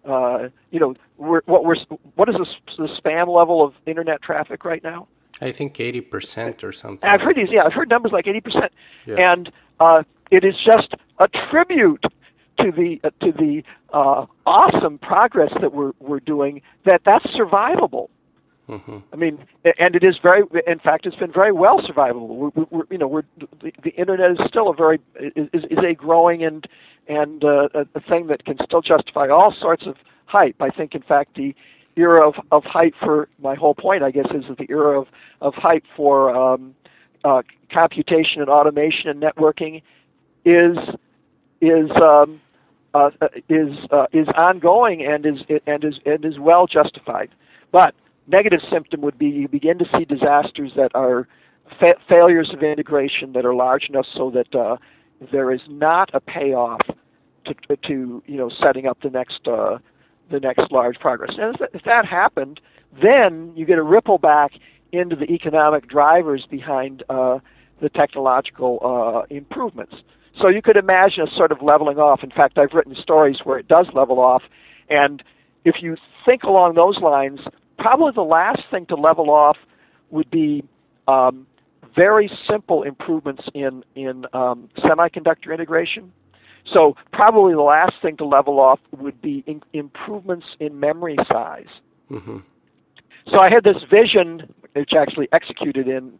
what is the spam level of internet traffic right now? I think 80% or something. I've heard these. Yeah, I've heard numbers like 80%, Yeah. and it is just a tribute to the awesome progress that we're doing. That's survivable. Mm-hmm. I mean, and it is very. In fact, it's been very well survivable. The internet is still is a growing and a thing that can still justify all sorts of hype. I think, in fact, the era of hype for my whole point, I guess, is the era of hype for computation and automation and networking is ongoing and is well justified. But negative symptom would be you begin to see disasters that are failures of integration that are large enough so that there is not a payoff to setting up the next large progress. And if that happened, then you get a ripple back into the economic drivers behind the technological improvements. So you could imagine a sort of leveling off. In fact, I've written stories where it does level off. And if you think along those lines, probably the last thing to level off would be very simple improvements in semiconductor integration. So probably the last thing to level off would be improvements in memory size. Mm-hmm. So I had this vision, which actually executed in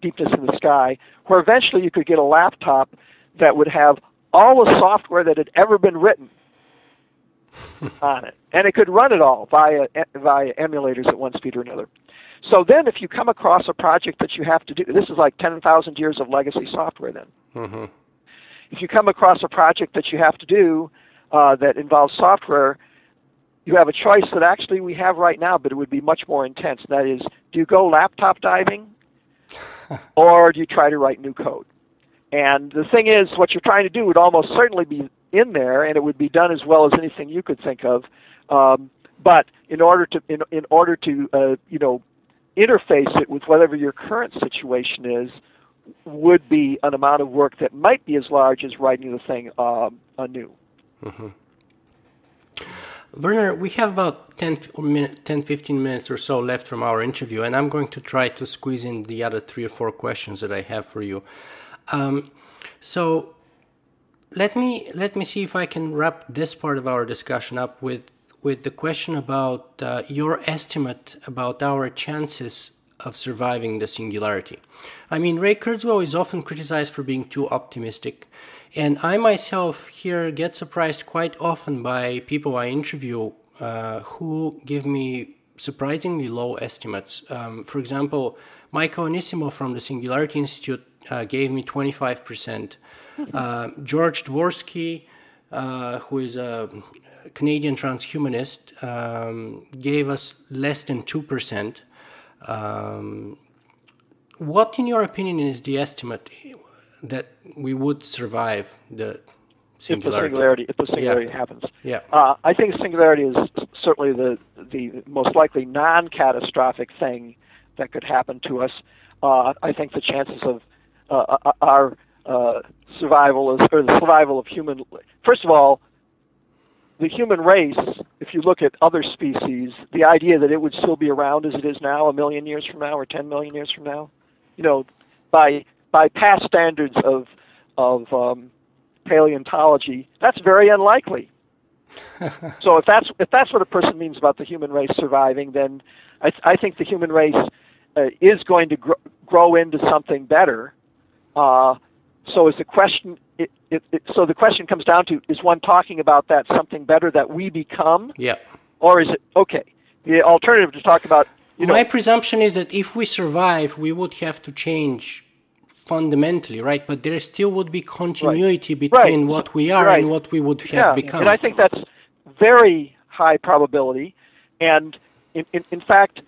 Deepness in the Sky, where eventually you could get a laptop that would have all the software that had ever been written on it, and it could run it all via emulators at one speed or another. So then if you come across a project that you have to do, this is like 10,000 years of legacy software then. Mm-hmm. If you come across a project that you have to do that involves software, you have a choice that actually we have right now, but it would be much more intense. And that is, do you go laptop diving or do you try to write new code? And the thing is, what you're trying to do would almost certainly be in there, and it would be done as well as anything you could think of. But in order to interface it with whatever your current situation is, would be an amount of work that might be as large as writing the thing anew. Mm-hmm. Vernor, we have about 10-15 minutes or so left from our interview, and I'm going to try to squeeze in the other 3 or 4 questions that I have for you. So let me see if I can wrap this part of our discussion up with the question about your estimate about our chances of surviving the singularity. I mean, Ray Kurzweil is often criticized for being too optimistic, and I myself here get surprised quite often by people I interview who give me surprisingly low estimates. For example, Michael Onissimo from the Singularity Institute gave me 25%. George Dvorsky, who is a Canadian transhumanist, gave us less than 2%. What, in your opinion, is the estimate that we would survive the singularity? If the singularity happens. Yeah. I think singularity is certainly the most likely non-catastrophic thing that could happen to us. I think the chances of our survival or the survival of human. First of all, the human race, if you look at other species, the idea that it would still be around as it is now, 1 million years from now or 10 million years from now, by past standards of paleontology, that's very unlikely. So if that's what a person means about the human race surviving, then I think the human race is going to grow into something better. So is the question. So the question comes down to: is one talking about that something better that we become? Yeah. Or is it okay? The alternative to talk about. My presumption is that if we survive, we would have to change fundamentally, right? But there still would be continuity between what we are and what we would have become. And I think that's very high probability. And in fact,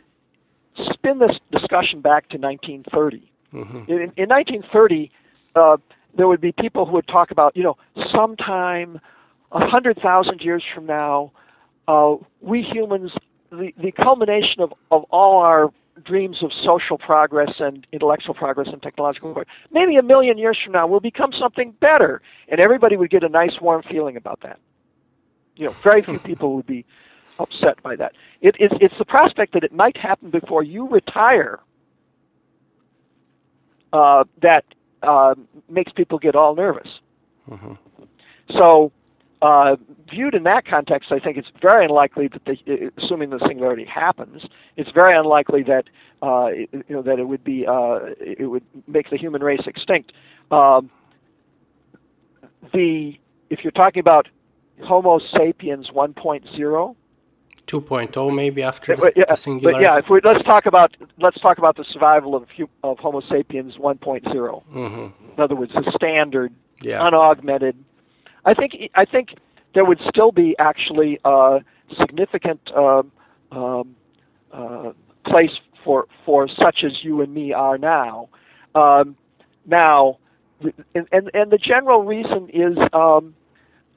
spin this discussion back to 1930. Mm-hmm. In 1930, there would be people who would talk about, sometime 100,000 years from now, we humans, the culmination of all our dreams of social progress and intellectual progress and technological progress, maybe 1 million years from now, we'll become something better. And everybody would get a nice, warm feeling about that. Very few people would be upset by that. It's the prospect that it might happen before you retire that makes people get all nervous. Mm-hmm. So, viewed in that context, I think it's very unlikely that, assuming the singularity happens, it's very unlikely that that it would be it would make the human race extinct. If you're talking about Homo sapiens 1.0. 2.0 maybe after the singularity. But yeah, let's talk about the survival of Homo sapiens 1.0. Mm-hmm. In other words, the standard, unaugmented. I think there would still be actually a significant place for such as you and me are now. Now, and the general reason is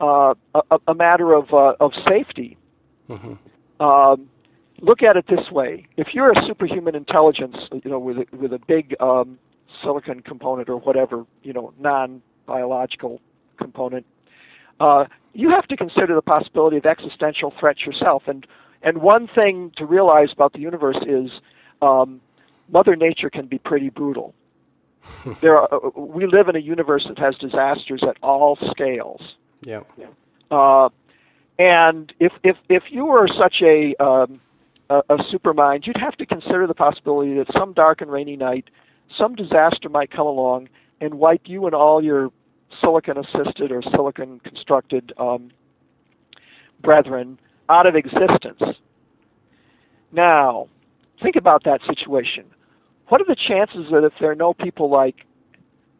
a matter of safety. Mm-hmm. Look at it this way: if you're a superhuman intelligence, with a big silicon component or whatever, non-biological component, you have to consider the possibility of existential threats yourself. And one thing to realize about the universe is Mother Nature can be pretty brutal. We live in a universe that has disasters at all scales. Yeah. And if you were such a supermind, you'd have to consider the possibility that some dark and rainy night, some disaster might come along and wipe you and all your silicon-assisted or silicon-constructed brethren out of existence. Now, think about that situation. What are the chances that if there are no people like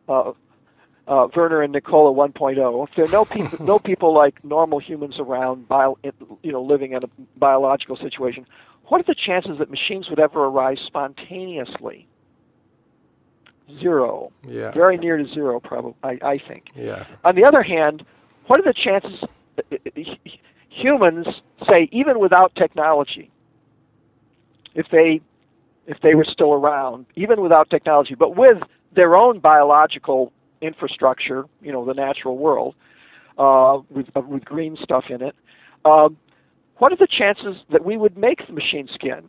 Vernor and Nicola 1.0, if there are no people like normal humans around, living in a biological situation, what are the chances that machines would ever arise spontaneously? Zero. Yeah. Very near to zero, probably, I think. Yeah. On the other hand, what are the chances humans, say, even without technology, if they were still around, even without technology, but with their own biological infrastructure, the natural world, with green stuff in it, what are the chances that we would make the machine skin?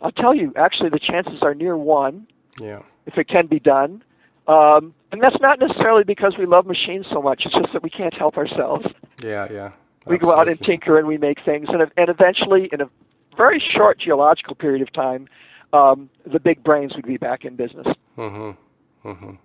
I'll tell you, actually, the chances are near 1. Yeah. If it can be done. And that's not necessarily because we love machines so much. It's just that we can't help ourselves. Yeah. We go out and tinker and we make things. And eventually, in a very short geological period of time, the big brains would be back in business. Mm-hmm. Mm-hmm.